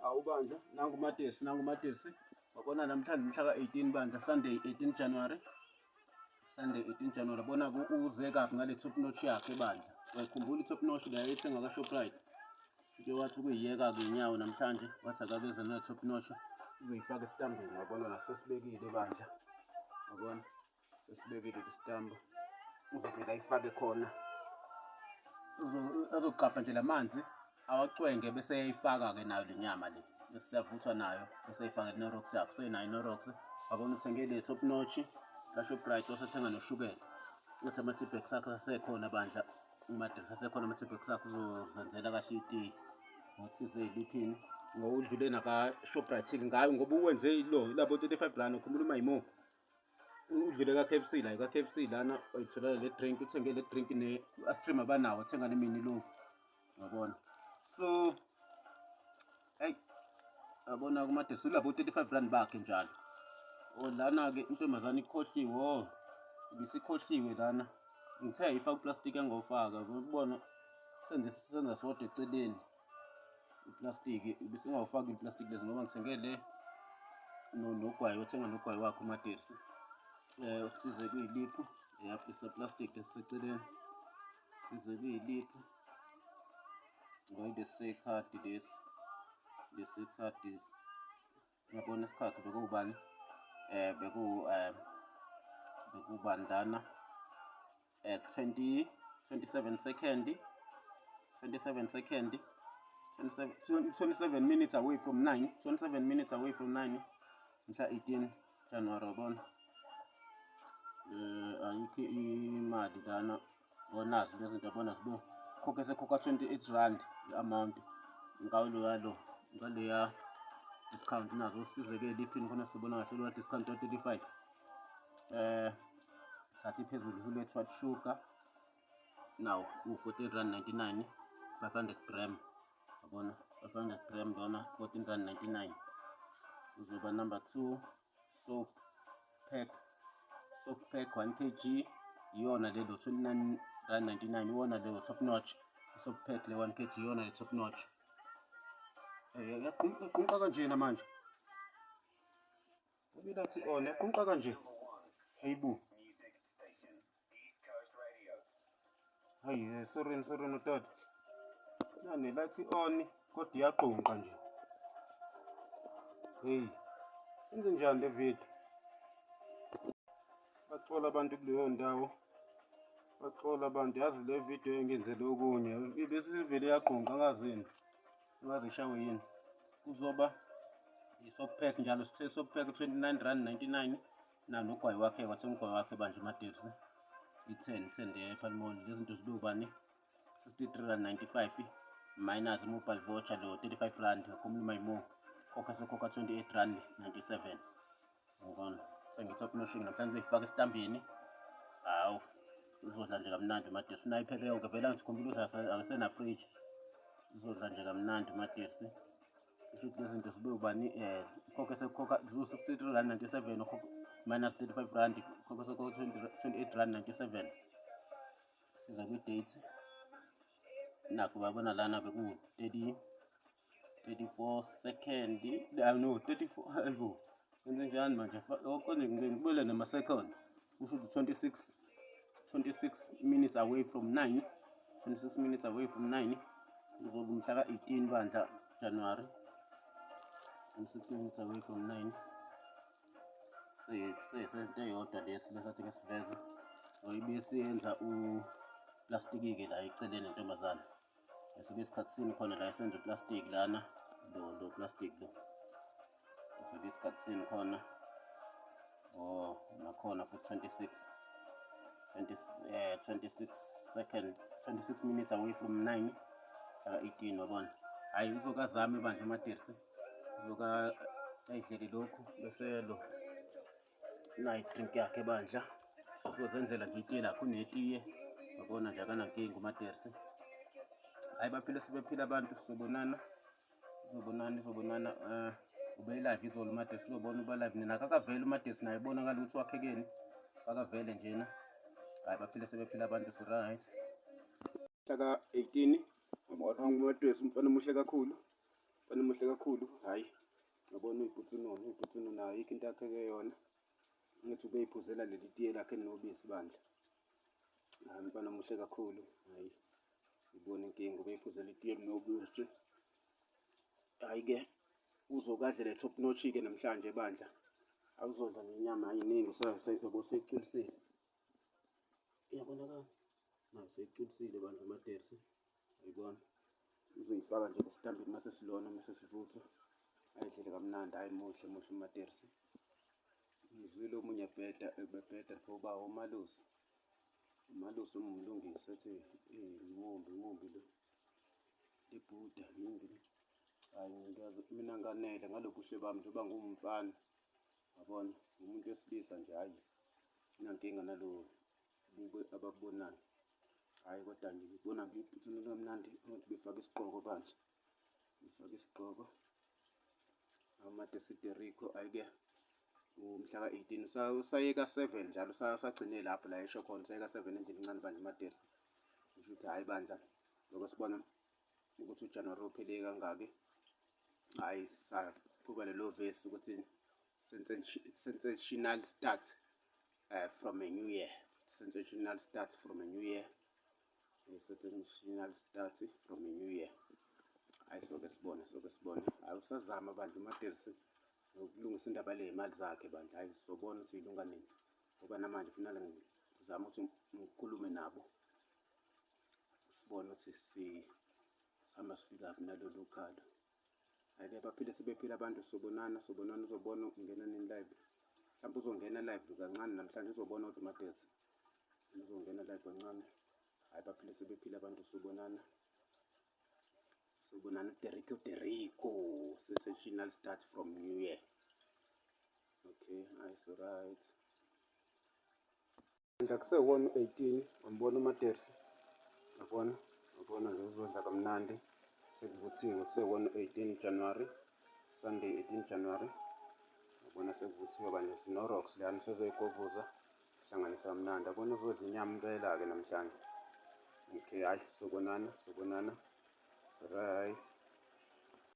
Awubandla nangumatekisi wabona namhlanje mhla ka-18 bandla Sunday 18 January bona uze kabi ngale top notch yakhe bandla. Uyakhumbula i-top notch la ayithenga ka-Shoprite nje wathi ukuyiyeka-ke inyawo namhlanje wathi akabeze nale top notch uzoyifaka esitambeni wabona la sesibekile bandla wabona sesibekile isitambu uzofika ayifake khona azoqapha nje lamanzi awacwenge bese eyayifaka-ke nayo le nyama le bese siyavuthwa nayo bese eyifake Knorrox yakho senayo Knorrox wabona uthenge le top notch ka-Shoprite wasethenga noshukela uthi ama-T-Bags akhe asekhona bandla umadresi asekhona ama-T-Bags akhe uzozenzela kahle itiye ngothize eliphini ngowudlule naka-Shoprite ngayo ngoba uwenze labo 35 rand ukhumbula uMayimo udlule ka-KFC la ka-KFC lana uyithola le drink uthenge le drink ne-astream abanawo uthenga ne-mini loaf yabona so hey yabona kumadresi ulabo 35 rand bakhe njalo lana-ke intombazane ikhohliwe ibisikhohliwe lana ngithe ayifaka uplastic angofaka ukubona senza sodwa eceleni uplastic ibisingawufaki uplastic lezi ngoba ngithenge le nogwayi othenga nogwayi wakho umatekisi size kuyiliphu yapisa plastic lesiseceleni size kuyiliphu ngoba lesikhadi lesikhadi ngiyabona isikhathi bekubani bekubandana 27 minutes away from 9 mhla 18 January wabona ayikho imali lana onazo lezi zinto yabona zibo khokhe sekhokha 28 rand i-amount ngaleya discount nazo size-ke liphini khona sibona kahle leya discount ya 35 sathi phezulu hulet white sugar now u-14 rand 99 500 gram yabona 500 gram lona 14 rand 99 uzoba number 2 soap pack 1 kg iyona lelo 29 rand 99 iyona lelo top notch soap pack le 1 kg iyona le top notch yaqhunqa kanjena manje ubilathi on yaqhunqa kanje hayibu hayi sorry notata nane lathi on kodwa iyaqhunqa nje hey enze njani le video baxola abantu kuleyo ndawo baxola abantu yazi le video engenzele okunye bese vele yaqhunqa ngazini ngazishawe yini kuzoba i-soap pack njalo sithe soap pack 29 rand 99 nanogwayi wakhe wathenga ugwayi wakhe banje ematekisi i-10 ye-palmol lezi zinto zibe ubani 63 rand 95 minus mobile voucher lo 35 rand akhumula Mayimo khokha sekhokha 28 rand 97 ngibona sengitop noshing namhlanje uyifaka esitambini hawu uzodla nje kamnandi umatekisi unayipheke yonke vele ngikhumbula akasena fridge uzodla nje kamnandi umatekisi ishuthi lezi zinto zibe ubani khokhe sekhokha 63 rand 97 minus 35 rand khokhe sekhokha 28 rand 97 siza kwi-date nakho babona lana beku 34 second no 34 hayibo enze njani manje oqonde ngibele nama-second kusho ukuthi 26 minutes away from 9 uzoba umhla ka-18 bandla January 26 minutes away from 9 sesento eyodwa lesathi ke siveze ibisiyenza uplastiki-ke la eceleni nentombazane esibe isikhathini khona la esenza uplastic lana lo plastic lo esibe isikhathini khona nakhona for 26 minutes away from 9 18 wabona hayi uzokazama bandla amatekisi ayidlele lokhu bese lo nayi drink yakhe bandla uzozenzela nje itiye lakho unetiye wabona nje akanankinga umatekisi hayi baphile sebephila abantu sizobonana ube live izolo umatekisi uzobona uba live nina akakavele umatekisi naye ibonakala ukuthi wakhekeni akakavele njena hayi baphile sebephila abantu so right mhla ka-18 umatekisi umfana omuhle kakhulu Mfana muhle kakhulu, hhayi. Ngabona uyibhutsuno nayo ayikho into yakheke yona. Ngithi ube yiphuzela leli tiye lakhe elinobisi bandla. Hhayi mfana muhle kakhulu, hhayi. Sibona inkinga ube yiphuzela itiye elinobisi. Hhayi-ke uzokadlela top notch-ke namhlanje bandla. Awuzodla nenyama eyiningi useyicwilisile. Iyabonakala? Nawu seyicwilisile bandla amatersi. Uyibona? Uzoyifaka nje esitambini mase silona mase sivuthwa. Ayidlile kamnandi, hhayi muhle umatersi. Ngizwile omunye ebebheda ngoba uMalusi. uMalusi umlungisi ethi imumbi lo. Ibhuda yimbi le. Hhayi mina nganele ngalobu buhle bami njengoba ngumfana. Yabona, ngumuntu wesilisa nje, hhayi. Nginankinga nalo abakubonayo. Hhayi kodwa ngibona ngiphuthume kamnandi ukuthi befake isigqoko bandla. Befake isigqoko. Amadesiderico, hhayi-ke umhla ka-18 usaye ka-7 njalo usagcine lapho la esho khona usaye ka-7 endlini encane bandla umatersi. Kusho ukuthi hhayi bandla lokho sibona ukuthi uJanuwari uphele kangaki. Hhayi saqhuba lelo vesi ukuthi sensational start from a new year. Sensational start from a new year. Sensational start from a new year. Hhayi soke sibone. Hhayi usazama bandla umatersi nokulungisa indaba ley'mali zakhe bandla. Hhayi sizobona ukuthi yilunga nini ngoba namanje kufanele ngizame ukuthi ngikhulume nabo. Sibone ukuthi sihamba sifikaphi nalolu khalo. Hhayi-ke baphile sebephila abantu sobonana uzobona ungena nini live. Mhlawumbe uzongena live kancane namhlanje uzobona ukuthi umatersi. Uzongena live kancane. Hhayi baphile sebephila abantu sobonana. Derico. Sensational start from new year. Okay, it's alright. Mhla kusewona 18 ngibona umatersi. Ngibona nje uzodla kamnandi. Sekuvuthiwe kusewona 18 January. Sunday 18 January. Ngibona sekuvuthiwe banje sino-rocks lana sezoyikovuza. Hlanganisa kamnandi. Abona uzodla inyama impela-ke namhlanje. Okay, hhayi sobonana. It's alright.